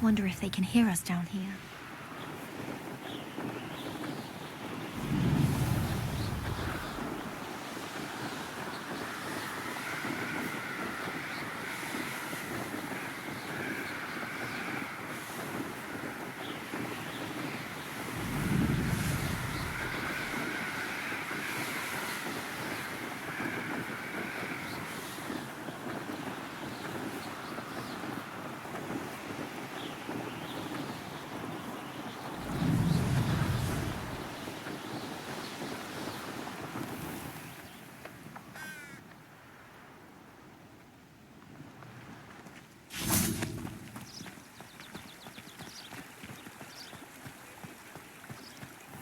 wonder if they can hear us down here.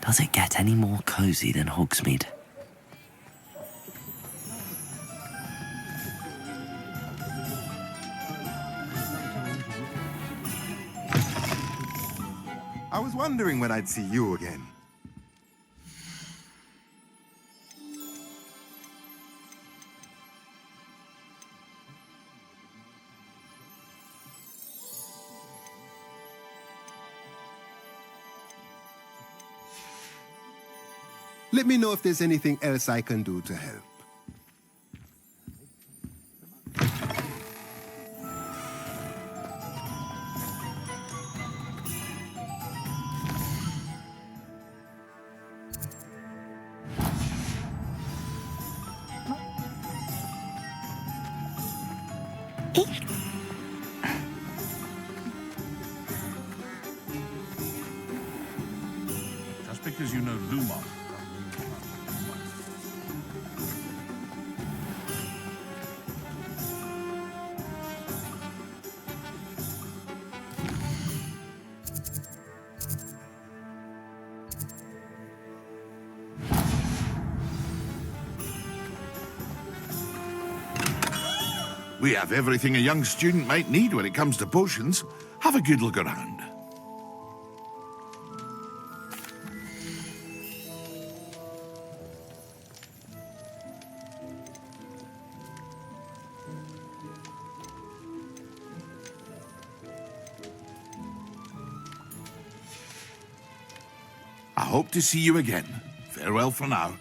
Does it get any more cozy than Hogsmeade? I was wondering when I'd see you again. Let me know if there's anything else I can do to help. Just because you know Lumos. We have everything a young student might need when it comes to potions. Have a good look around. I hope to see you again. Farewell for now.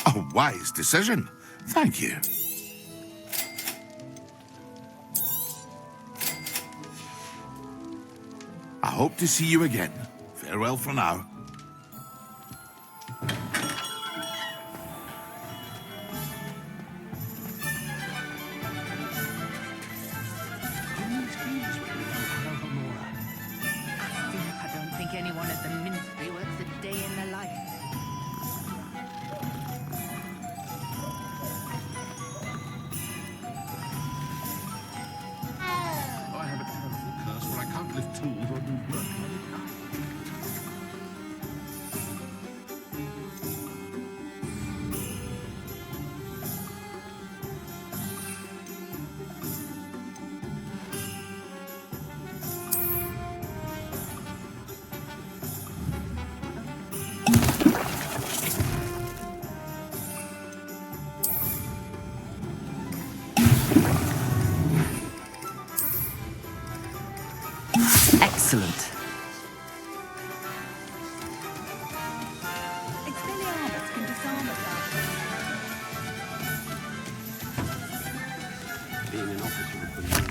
A wise decision. Thank you. I hope to see you again. Farewell for now. I don't think anyone at the Ministry works a day in their life. I have a terrible curse where I can't lift tools or do work. Excellent. Expelliarmus can disarm us. Being an officer of the law.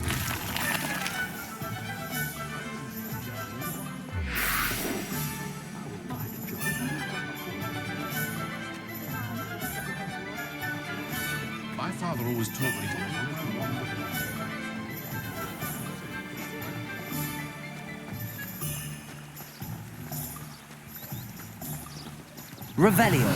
My father always taught me to Revelio.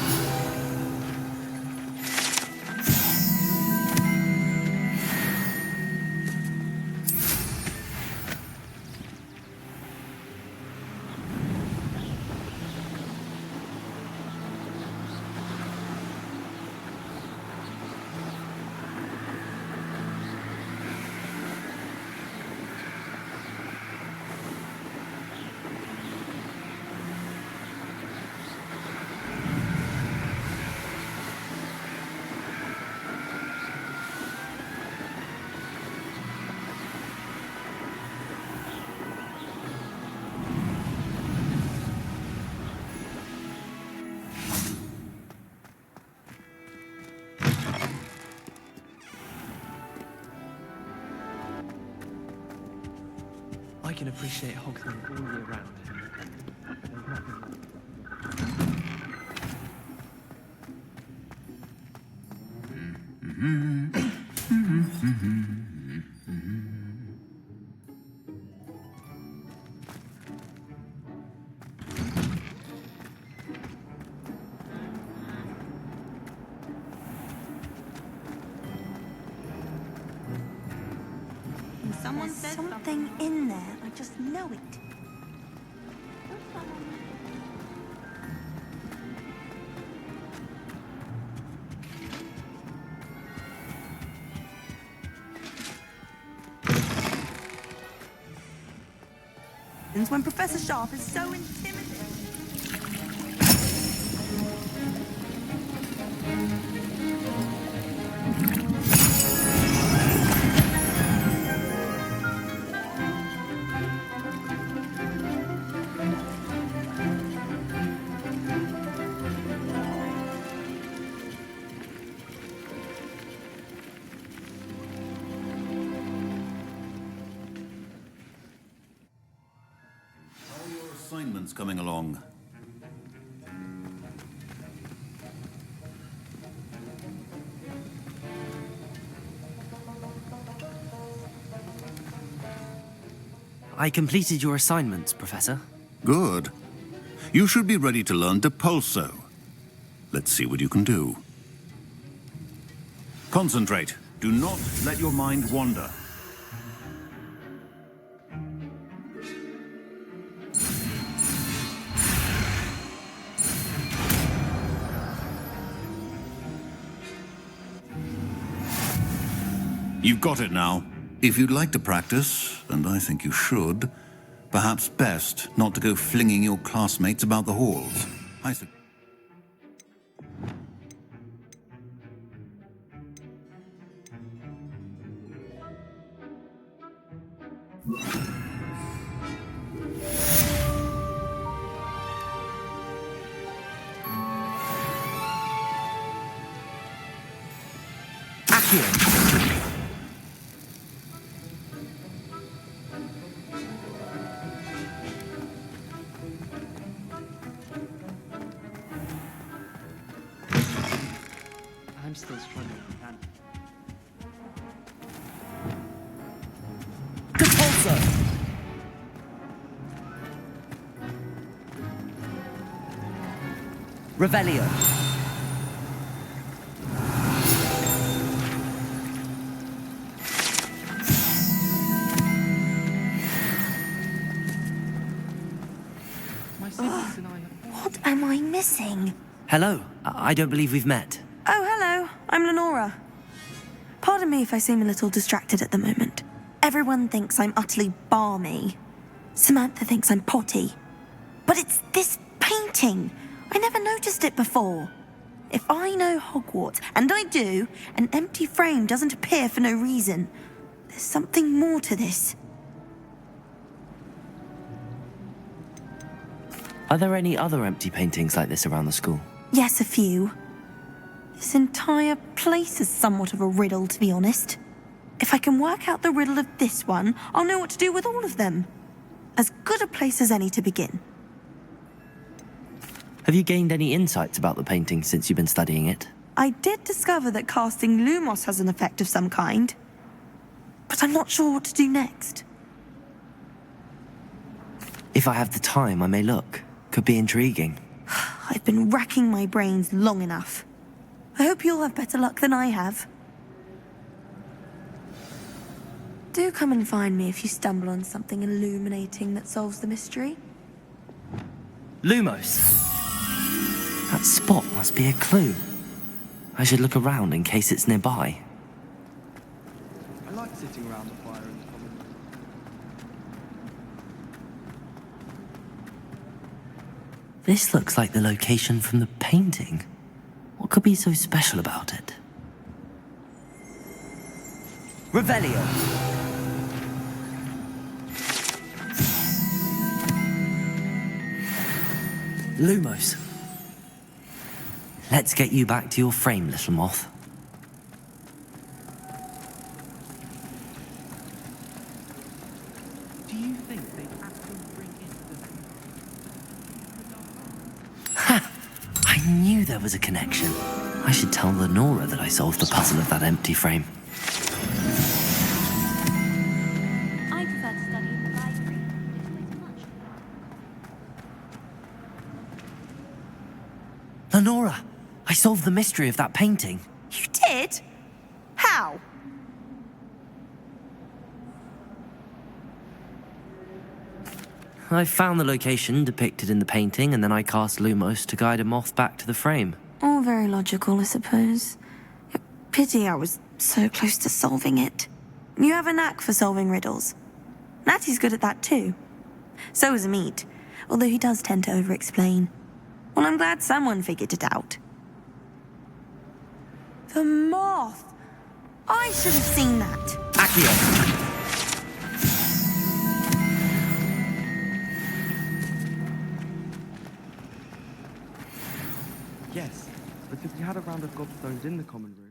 can appreciate Hogsmeade all year round. There's nothing like Someone There's said something in there. I just know it. when Professor Sharp is so intimidating. Assignments coming along. I completed your assignments, Professor. Good. You should be ready to learn Depulso. Let's see what you can do. Concentrate. Do not let your mind wander. You've got it now. If you'd like to practice, and I think you should, perhaps best not to go flinging your classmates about the halls. I'm still struggling with that. Depulso! Revelio. My siblings and I What am I missing? Hello. I don't believe we've met. Oh, hello. I'm Lenora. Pardon me if I seem a little distracted at the moment. Everyone thinks I'm utterly balmy. Samantha thinks I'm potty. But it's this painting. I never noticed it before. If I know Hogwarts, and I do, an empty frame doesn't appear for no reason. There's something more to this. Are there any other empty paintings like this around the school? Yes, a few. This entire place is somewhat of a riddle, to be honest. If I can work out the riddle of this one, I'll know what to do with all of them. As good a place as any to begin. Have you gained any insights about the painting since you've been studying it? I did discover that casting Lumos has an effect of some kind. But I'm not sure what to do next. If I have the time, I may look. Could be intriguing. I've been racking my brains long enough. I hope you'll have better luck than I have. Do come and find me if you stumble on something illuminating that solves the mystery. Lumos. That spot must be a clue. I should look around in case it's nearby. I like sitting around the fire in the common room. This looks like the location from the painting. What could be so special about it? Revelio. Lumos. Let's get you back to your frame, little moth. Do you think knew there was a connection. I should tell Lenora that I solved the puzzle of that empty frame. I prefer to study in the library. It's always much. Lenora, I solved the mystery of that painting. You did? How? I found the location depicted in the painting, and then I cast Lumos to guide a moth back to the frame. All very logical, I suppose. Pity I was so close to solving it. You have a knack for solving riddles. Natty's good at that too. So is Amit, although he does tend to over-explain. Well, I'm glad someone figured it out. The moth! I should have seen that. Accio! Yes, because we had a round of gobstones in the common room.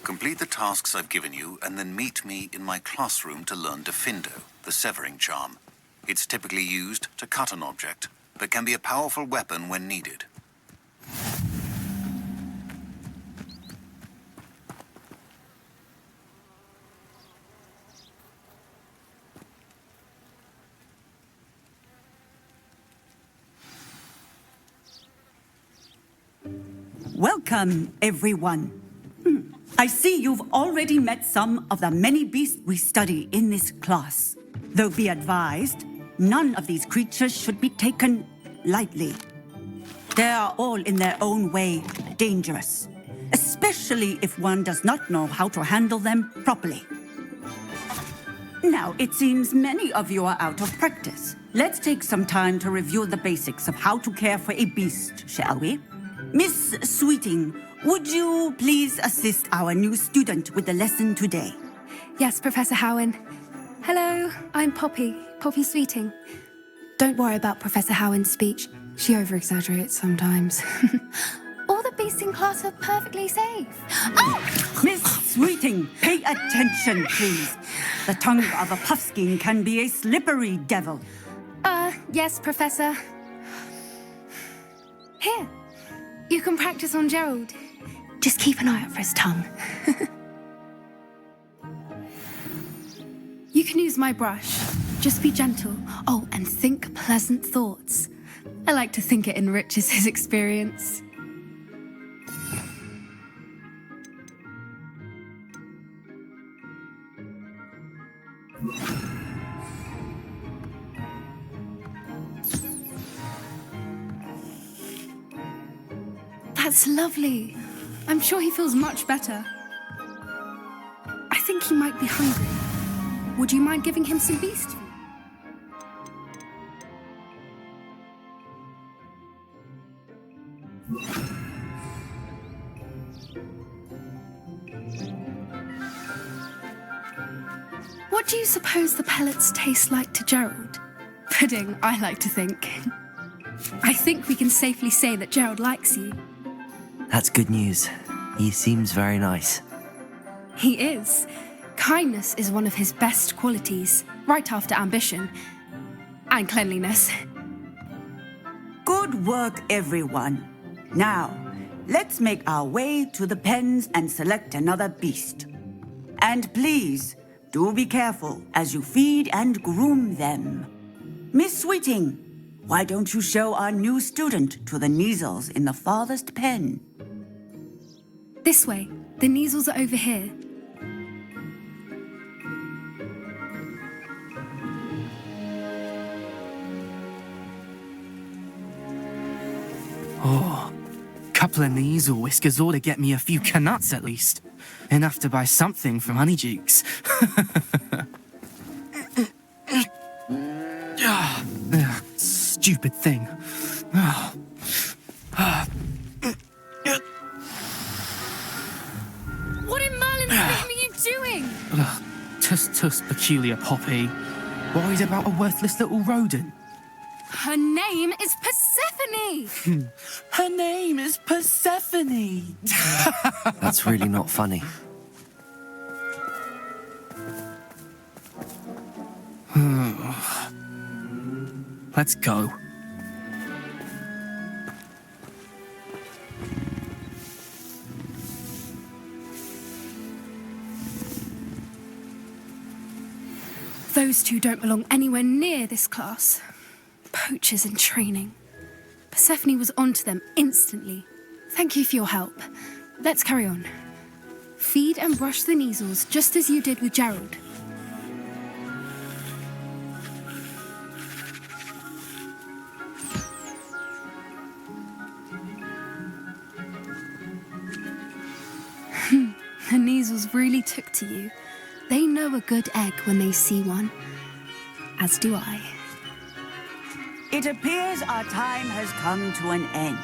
Complete the tasks I've given you, and then meet me in my classroom to learn Defindo, the severing charm. It's typically used to cut an object, but can be a powerful weapon when needed. Welcome, everyone. I see you've already met some of the many beasts we study in this class. Though be advised, none of these creatures should be taken lightly. They are all in their own way dangerous, especially if one does not know how to handle them properly. Now, it seems many of you are out of practice. Let's take some time to review the basics of how to care for a beast, shall we? Miss Sweeting, would you please assist our new student with the lesson today? Yes, Professor Howen. Hello, I'm Poppy Sweeting. Don't worry about Professor Howen's speech. She over-exaggerates sometimes. All the beasts in class are perfectly safe. Oh! Miss Sweeting, pay attention, please. The tongue of a Puffskein can be a slippery devil. Yes, Professor. Here. You can practice on Gerald. Just keep an eye out for his tongue. You can use my brush. Just be gentle. Oh, and think pleasant thoughts. I like to think it enriches his experience. That's lovely. I'm sure he feels much better. I think he might be hungry. Would you mind giving him some beast food? What do you suppose the pellets taste like to Gerald? Pudding, I like to think. I think we can safely say that Gerald likes you. That's good news. He seems very nice. He is. Kindness is one of his best qualities, right after ambition. And cleanliness. Good work, everyone. Now, let's make our way to the pens and select another beast. And please, do be careful as you feed and groom them. Miss Sweeting, why don't you show our new student to the Kneazles in the farthest pen? This way. The Kneazles are over here. Oh, couple of Kneazle whiskers ought to get me a few canuts at least. Enough to buy something from Honeydukes. Stupid thing. What in Merlin's name are you doing? Tuss, peculiar Poppy. Worried about a worthless little rodent. Her name is Persephone! Her name is Persephone! That's really not funny. Let's go. Those two don't belong anywhere near this class. Poachers in training. Persephone was onto them instantly. Thank you for your help. Let's carry on. Feed and brush the Kneazles just as you did with Gerald. The Kneazles really took to you. They know a good egg when they see one. As do I. It appears our time has come to an end.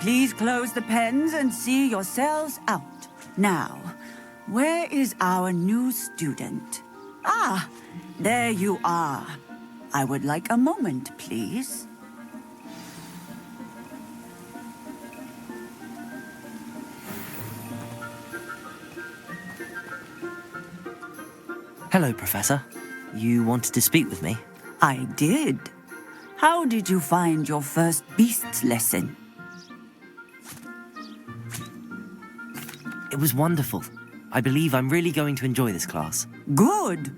Please close the pens and see yourselves out. Now, where is our new student? Ah, there you are. I would like a moment, please. Hello, Professor. You wanted to speak with me? I did. How did you find your first beasts lesson? It was wonderful. I believe I'm really going to enjoy this class. Good.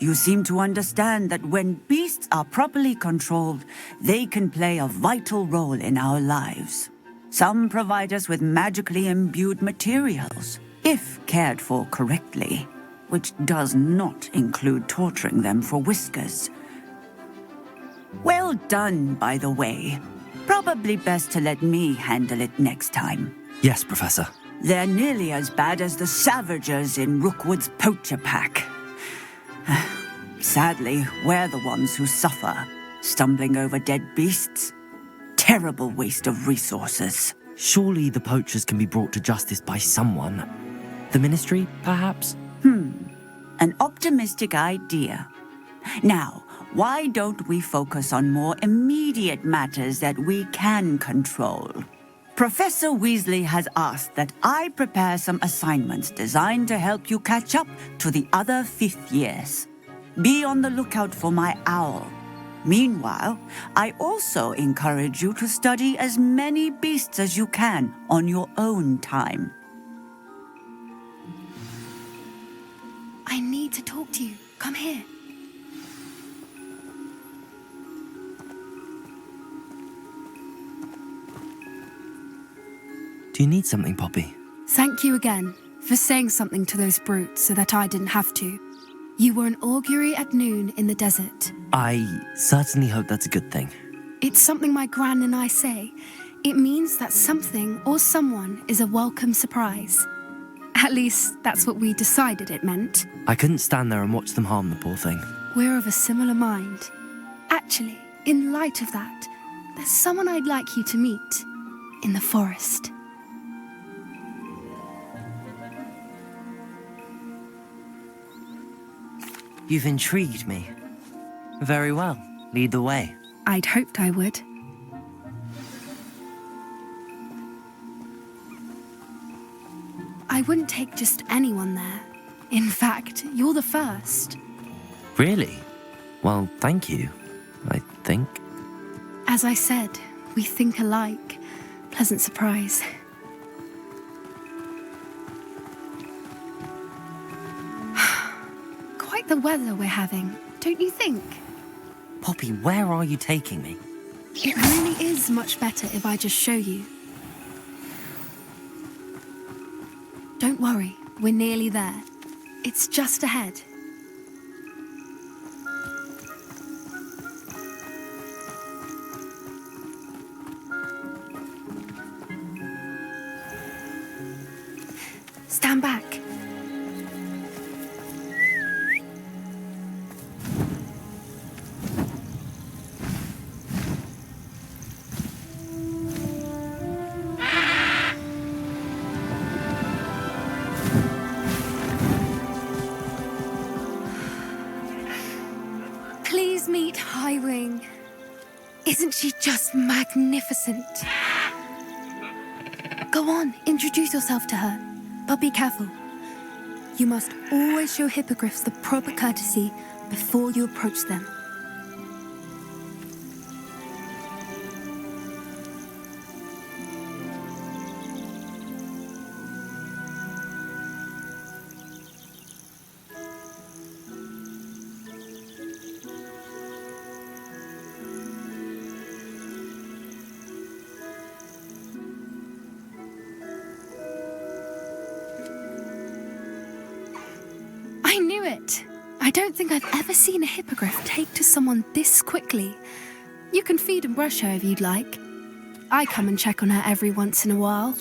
You seem to understand that when beasts are properly controlled, they can play a vital role in our lives. Some provide us with magically imbued materials, if cared for correctly, which does not include torturing them for whiskers. Well done, by the way. Probably best to let me handle it next time. Yes, Professor. They're nearly as bad as the Savagers in Rookwood's poacher pack. Sadly, we're the ones who suffer, stumbling over dead beasts. Terrible waste of resources. Surely the poachers can be brought to justice by someone. The Ministry, perhaps? An optimistic idea. Now, why don't we focus on more immediate matters that we can control? Professor Weasley has asked that I prepare some assignments designed to help you catch up to the other fifth years. Be on the lookout for my owl. Meanwhile, I also encourage you to study as many beasts as you can on your own time. I need to talk to you. Come here. Do you need something, Poppy? Thank you again for saying something to those brutes so that I didn't have to. You were an augury at noon in the desert. I certainly hope that's a good thing. It's something my gran and I say. It means that something or someone is a welcome surprise. At least, that's what we decided it meant. I couldn't stand there and watch them harm the poor thing. We're of a similar mind. Actually, in light of that, there's someone I'd like you to meet in the forest. You've intrigued me. Very well. Lead the way. I'd hoped I would. I wouldn't take just anyone there. In fact, you're the first. Really? Well, thank you, I think. As I said, we think alike. Pleasant surprise. Quite the weather we're having, don't you think? Poppy, where are you taking me? It really is much better if I just show you. Don't worry, we're nearly there. It's just ahead. Stand back. Please meet Highwing. Isn't she just magnificent? Go on, introduce yourself to her. But be careful. You must always show hippogriffs the proper courtesy before you approach them. I knew it! I don't think I've ever seen a hippogriff take to someone this quickly. You can feed and brush her if you'd like. I come and check on her every once in a while.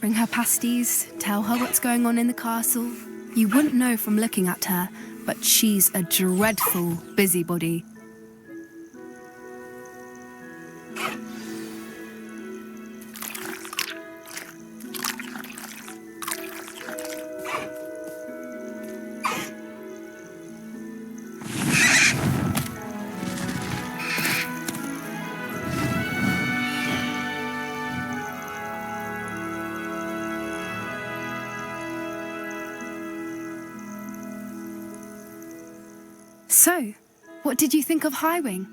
Bring her pasties, tell her what's going on in the castle. You wouldn't know from looking at her, but she's a dreadful busybody. So, what did you think of Highwing?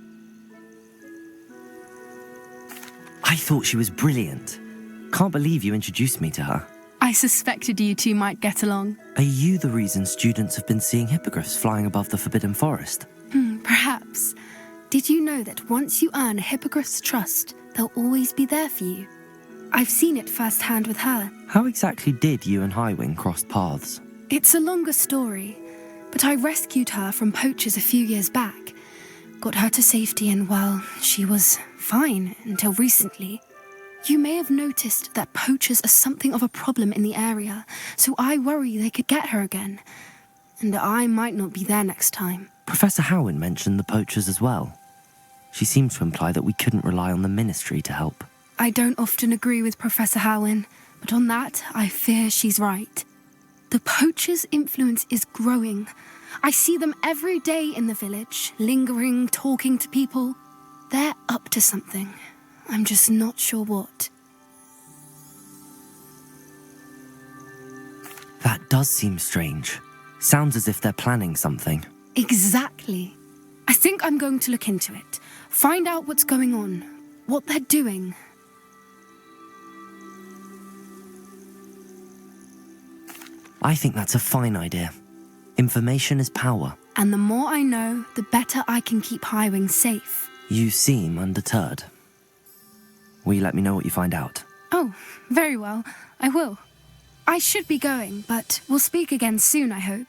I thought she was brilliant. Can't believe you introduced me to her. I suspected you two might get along. Are you the reason students have been seeing hippogriffs flying above the Forbidden Forest? Perhaps. Did you know that once you earn a hippogriff's trust, they'll always be there for you? I've seen it firsthand with her. How exactly did you and Highwing cross paths? It's a longer story, but I rescued her from poachers a few years back. Got her to safety and, well, she was fine until recently. You may have noticed that poachers are something of a problem in the area, so I worry they could get her again. And I might not be there next time. Professor Howin mentioned the poachers as well. She seemed to imply that we couldn't rely on the ministry to help. I don't often agree with Professor Howin, but on that, I fear she's right. The poachers' influence is growing. I see them every day in the village, lingering, talking to people. They're up to something. I'm just not sure what. That does seem strange. Sounds as if they're planning something. Exactly. I think I'm going to look into it. Find out what's going on, what they're doing. I think that's a fine idea. Information is power. And the more I know, the better I can keep Highwing safe. You seem undeterred. Will you let me know what you find out? Oh, very well. I will. I should be going, but we'll speak again soon, I hope.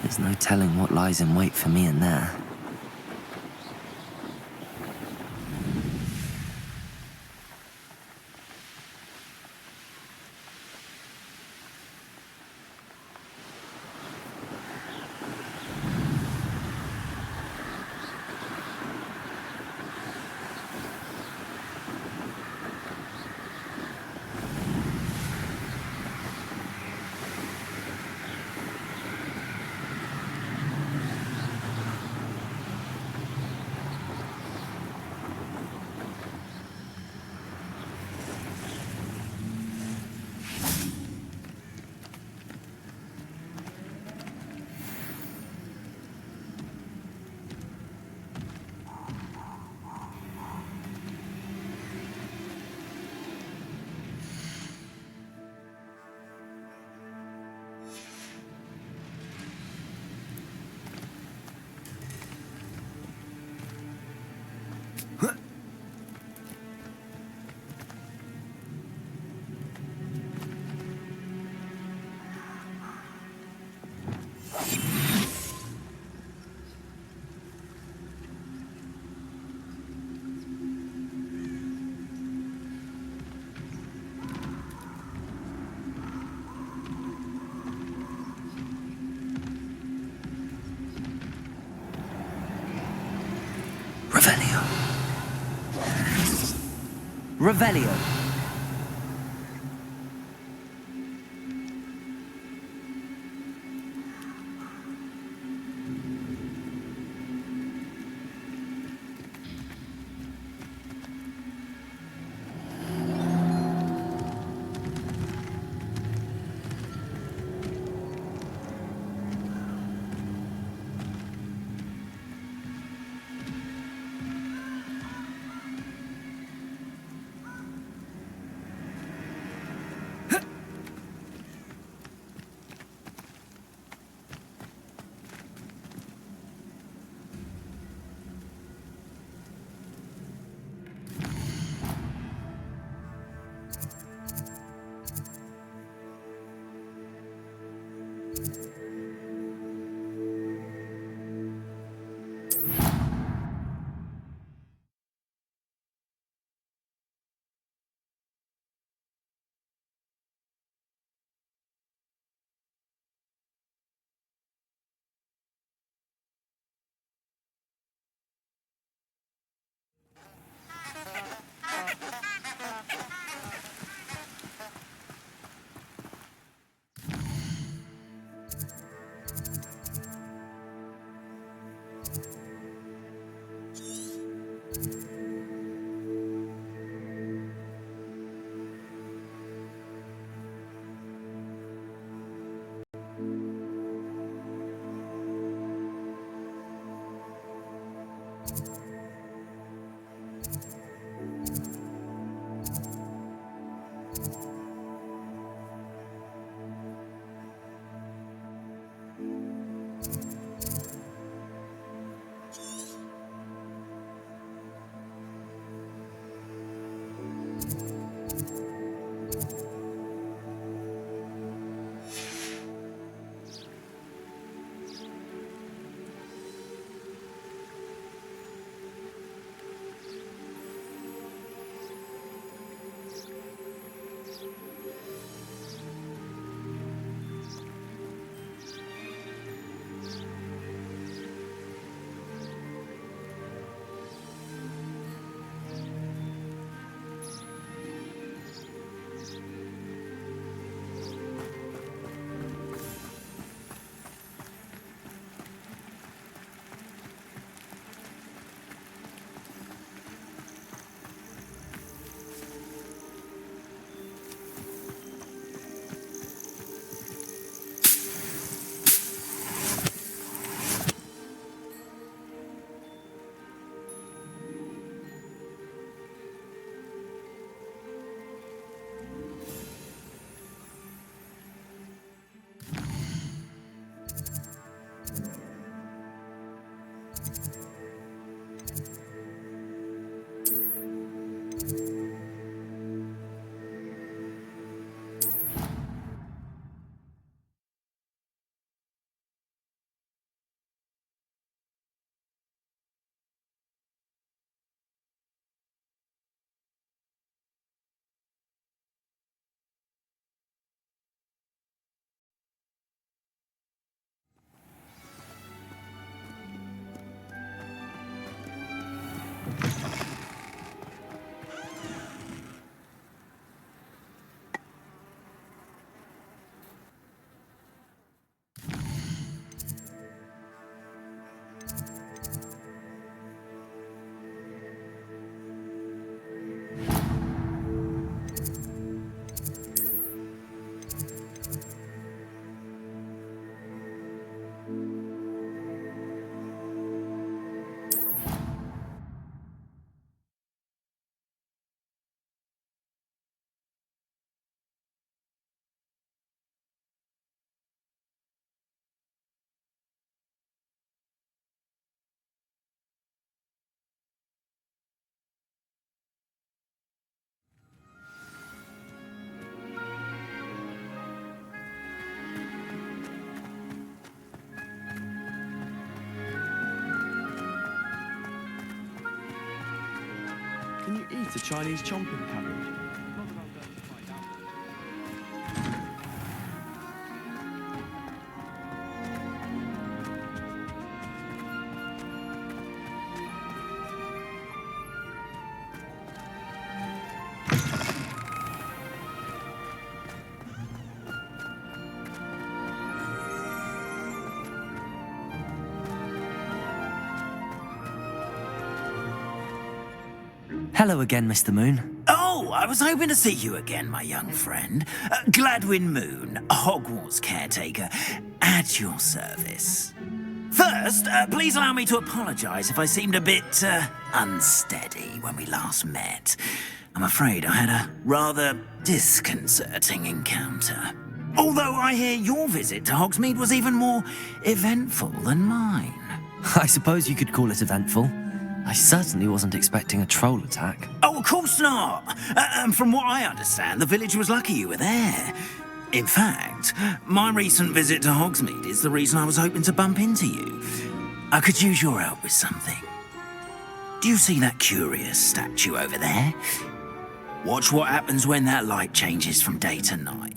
There's no telling what lies in wait for me in there. Revelio. It's a Chinese chomping cabbage. Not that I'll go to find out. Hello again, Mr. Moon. Oh, I was hoping to see you again, my young friend. Gladwin Moon, Hogwarts caretaker, at your service. First, please allow me to apologise if I seemed a bit unsteady when we last met. I'm afraid I had a rather disconcerting encounter. Although I hear your visit to Hogsmeade was even more eventful than mine. I suppose you could call it eventful. I certainly wasn't expecting a troll attack. Oh, of course not. And from what I understand, the village was lucky you were there. In fact, my recent visit to Hogsmeade is the reason I was hoping to bump into you. I could use your help with something. Do you see that curious statue over there? Watch what happens when that light changes from day to night.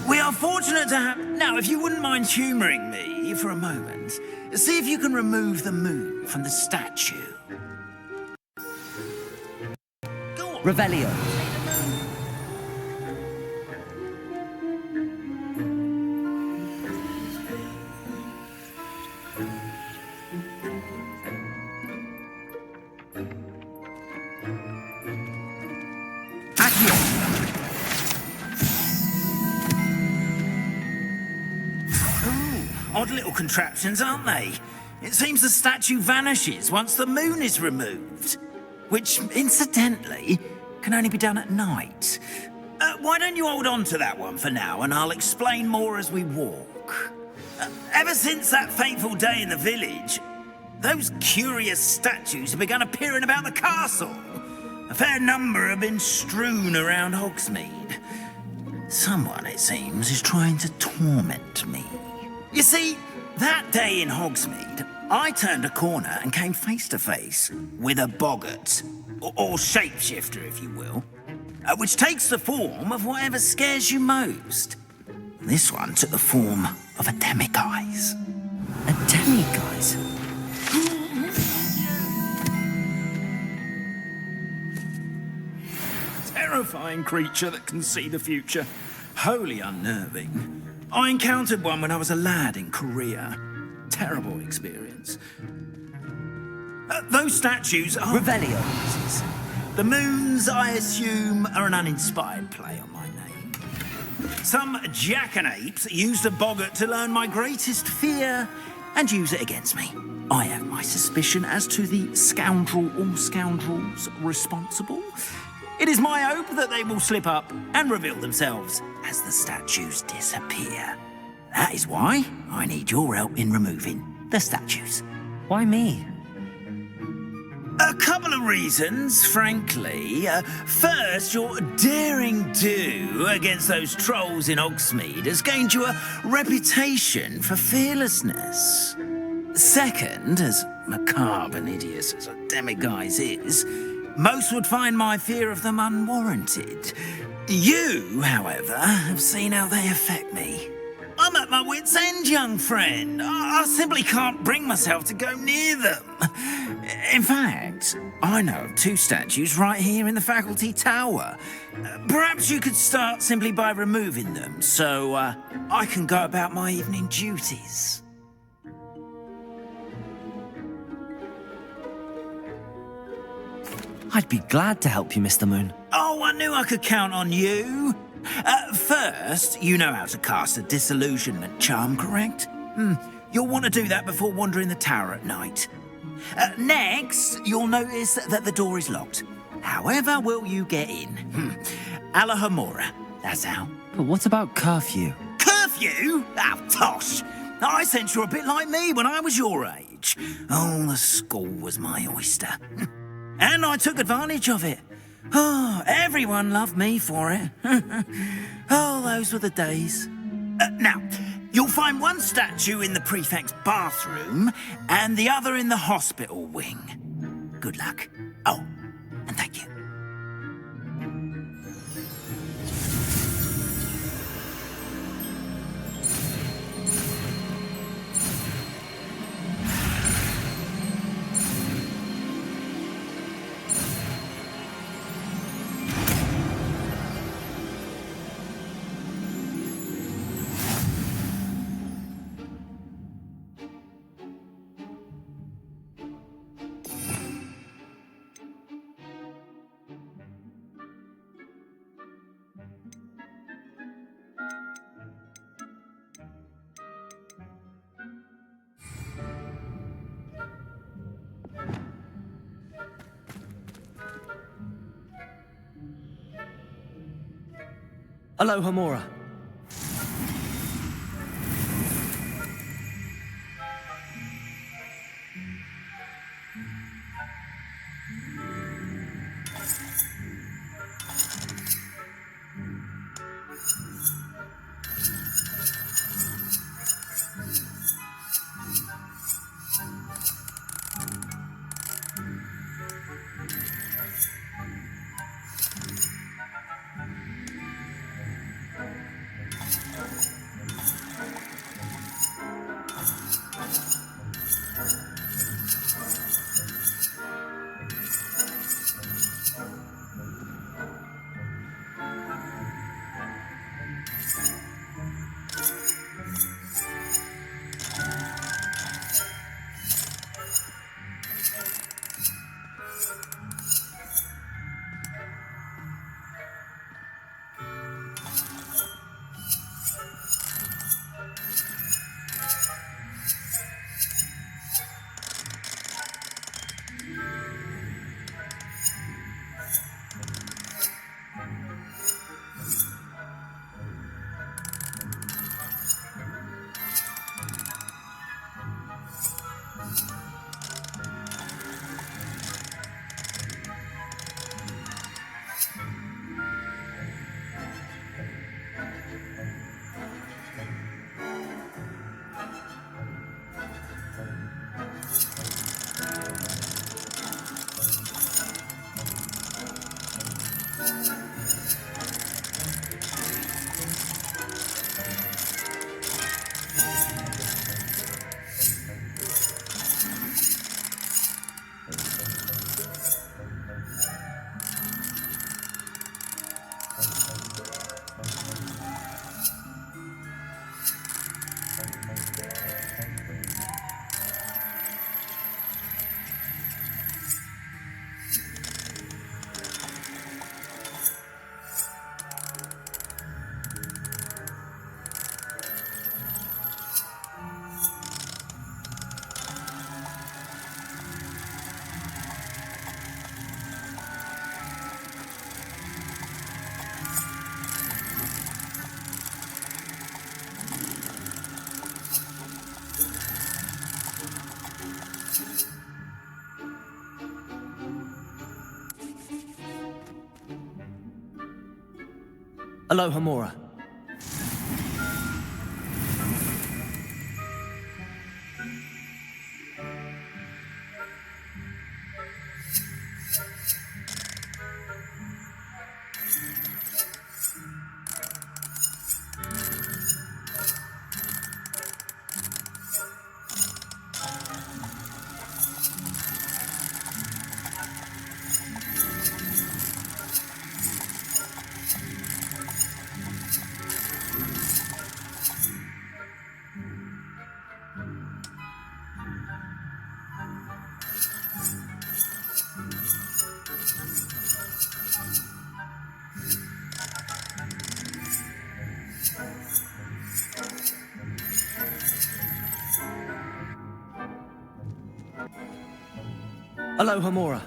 We are fortunate to have... Now, if you wouldn't mind humouring me for a moment, see if you can remove the moon from the statue. Go on. Revelio. Odd little contraptions, aren't they? It seems the statue vanishes once the moon is removed. Which, incidentally, can only be done at night. Why don't you hold on to that one for now, and I'll explain more as we walk. Ever since that fateful day in the village, those curious statues have begun appearing about the castle. A fair number have been strewn around Hogsmeade. Someone, it seems, is trying to torment me. You see, that day in Hogsmeade, I turned a corner and came face to face with a boggart, or shapeshifter, if you will, which takes the form of whatever scares you most. This one took the form of a demiguise. A demiguise? Terrifying creature that can see the future. Wholly unnerving. I encountered one when I was a lad in Korea. Terrible experience. Those statues are... Revelio. The moons, I assume, are an uninspired play on my name. Some jackanapes used a boggart to learn my greatest fear and use it against me. I have my suspicion as to the scoundrel or scoundrels responsible. It is my hope that they will slip up and reveal themselves as the statues disappear. That is why I need your help in removing the statues. Why me? A couple of reasons, frankly. First, your daring do against those trolls in Hogsmeade has gained you a reputation for fearlessness. Second, as macabre and hideous as a demiguise is, most would find my fear of them unwarranted. You, however, have seen how they affect me. I'm at my wit's end, young friend. I simply can't bring myself to go near them. In fact, I know of two statues right here in the faculty tower. Perhaps you could start simply by removing them, so I can go about my evening duties. I'd be glad to help you, Mr. Moon. Oh, I knew I could count on you. First, you know how to cast a disillusionment charm, correct? You'll want to do that before wandering the tower at night. Next, you'll notice that the door is locked. However will you get in? Alohomora, that's how. But what about curfew? Curfew? Oh, tosh. I sense you're a bit like me when I was your age. Oh, the school was my oyster. And I took advantage of it. Oh, everyone loved me for it. Oh, those were the days. Now, you'll find one statue in the prefect's bathroom and the other in the hospital wing. Good luck. Oh, and thank you. Alohomora. Alohomora. Alohomora.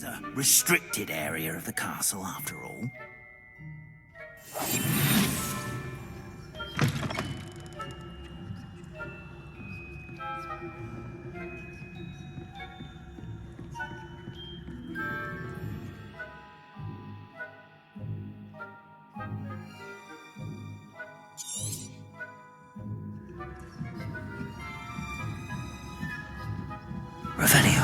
is a restricted area of the castle, after all. Revelio.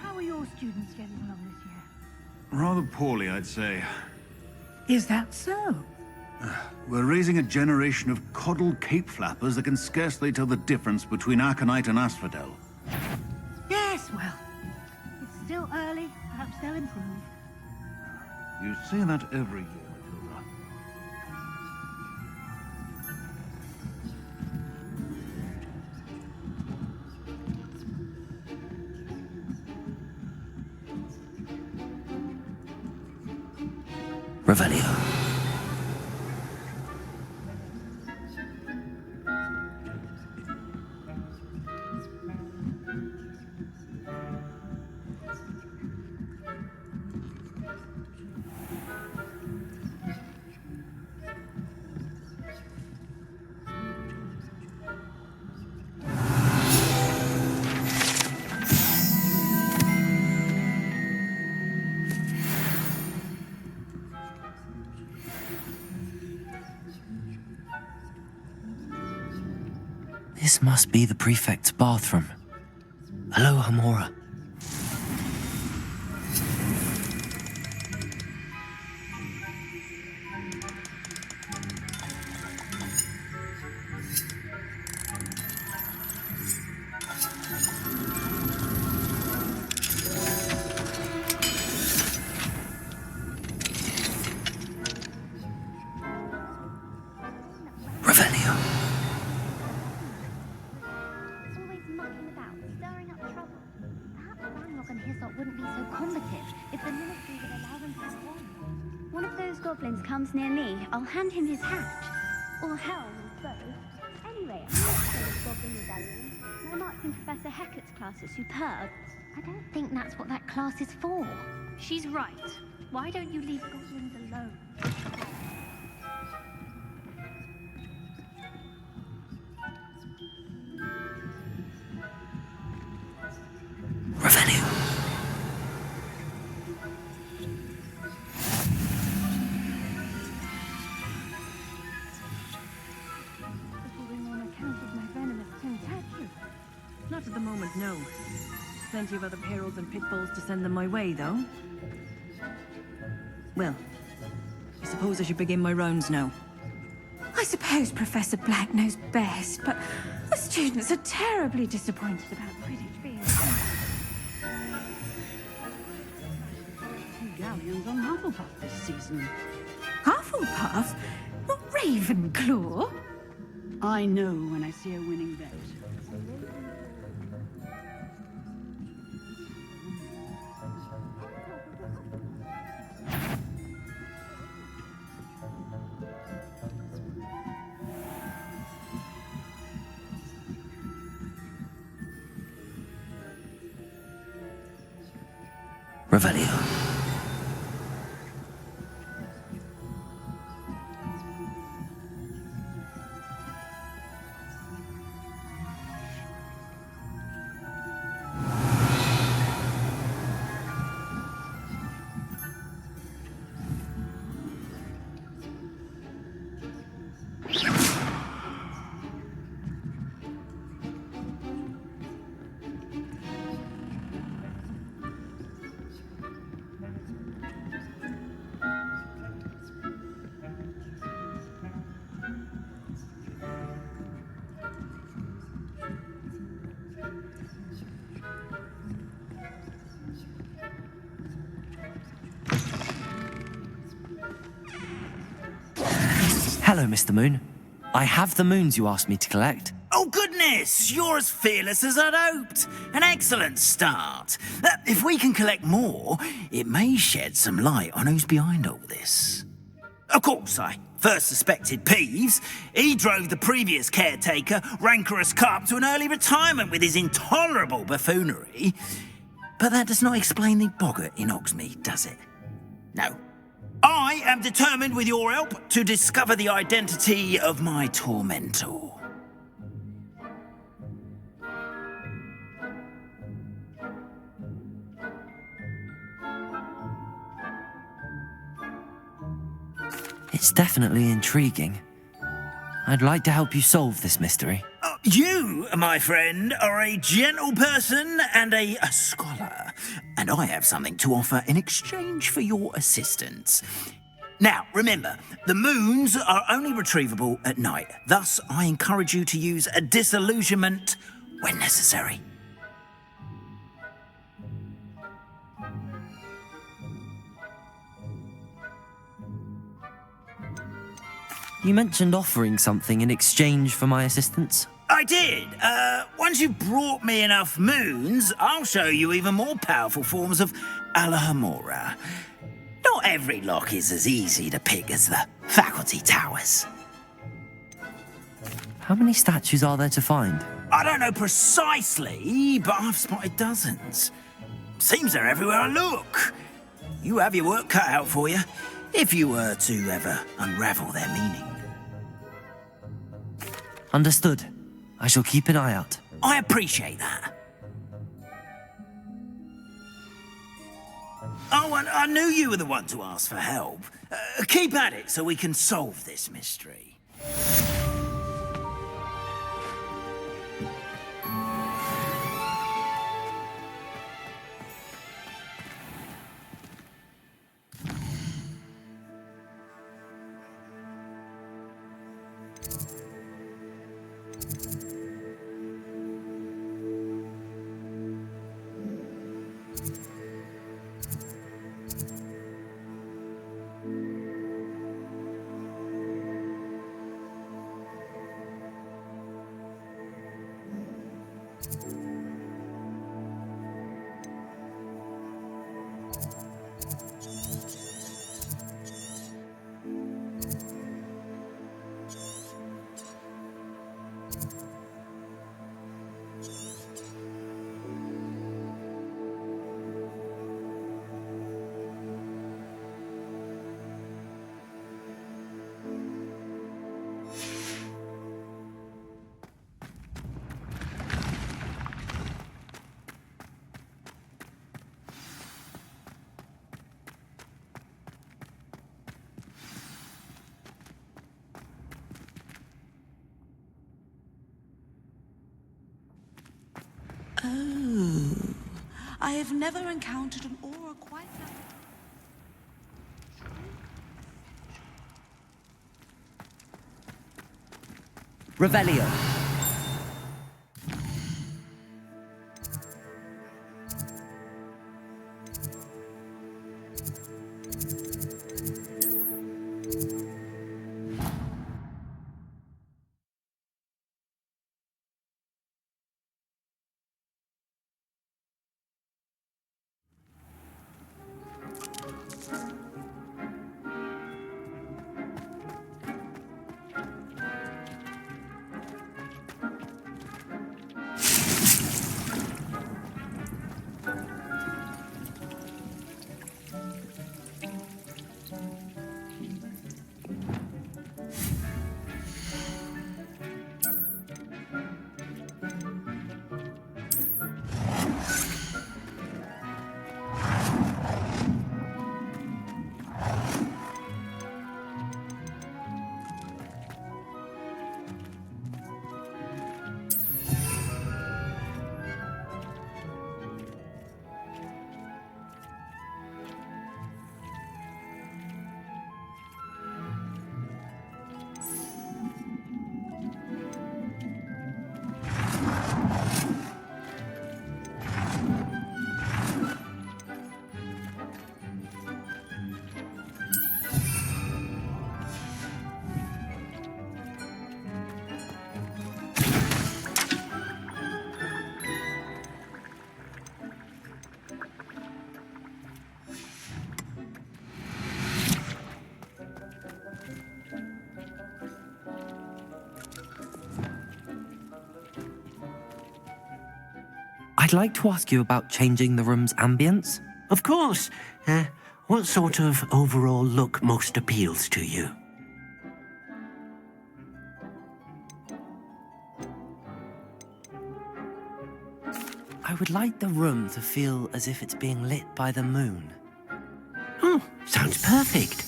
How are your students getting along this year? Rather poorly, I'd say. Is that so? We're raising a generation of coddled cape flappers that can scarcely tell the difference between aconite and asphodel. Yes, well, it's still early. Perhaps they'll improve. You say that every year, Matilda. Revelio. This must be the prefect's bathroom. Alohomora. Revelio. Always mucking about, stirring up trouble. Perhaps Ranrock and Hyssop wouldn't be so combative if the ministry would allow them to go on. One of those goblins comes near me, I'll hand him his hat. Or hell, both. Anyway, I'm not sure of Goblin Rebellion. My marks in Professor Hecat's class are superb. I don't think that's what that class is for. She's right. Why don't you leave goblins alone? Revelio. Not at the moment, no. Plenty of other perils and pitfalls to send them my way, though. Well, I suppose I should begin my rounds now. I suppose Professor Black knows best, but the students are terribly disappointed about Quidditch being... Galleons on Hufflepuff this season. Hufflepuff? Not Ravenclaw? I know when I see a winning bet. Revelio. Hello, Mr. Moon. I have the moons you asked me to collect. Oh, goodness! You're as fearless as I'd hoped. An excellent start. If we can collect more, it may shed some light on who's behind all this. Of course, I first suspected Peeves. He drove the previous caretaker, Rancorous Carp, to an early retirement with his intolerable buffoonery. But that does not explain the boggart in Hogsmeade, does it? No. I am determined, with your help, to discover the identity of my tormentor. It's definitely intriguing. I'd like to help you solve this mystery. You, my friend, are a gentle person and a scholar, and I have something to offer in exchange for your assistance. Now, remember, the moons are only retrievable at night. Thus, I encourage you to use a disillusionment when necessary. You mentioned offering something in exchange for my assistance? I did. Once you've brought me enough moons, I'll show you even more powerful forms of Alohomora. Not every lock is as easy to pick as the faculty towers. How many statues are there to find? I don't know precisely, but I've spotted dozens. Seems they're everywhere I look. You have your work cut out for you, if you were to ever unravel their meaning. Understood. I shall keep an eye out. I appreciate that. Oh, and I knew you were the one to ask for help. Keep at it so we can solve this mystery. Oh, I have never encountered an aura quite like... Revelio. I'd like to ask you about changing the room's ambience. Of course. What sort of overall look most appeals to you? I would like the room to feel as if it's being lit by the moon. Oh, sounds perfect.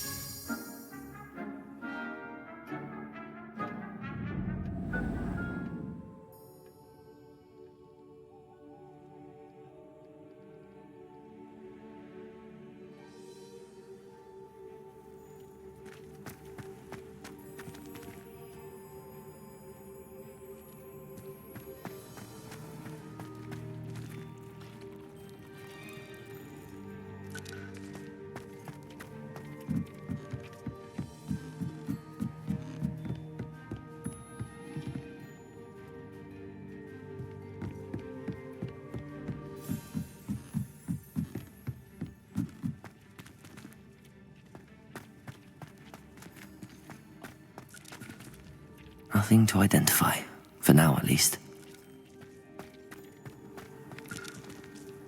Nothing to identify, for now at least.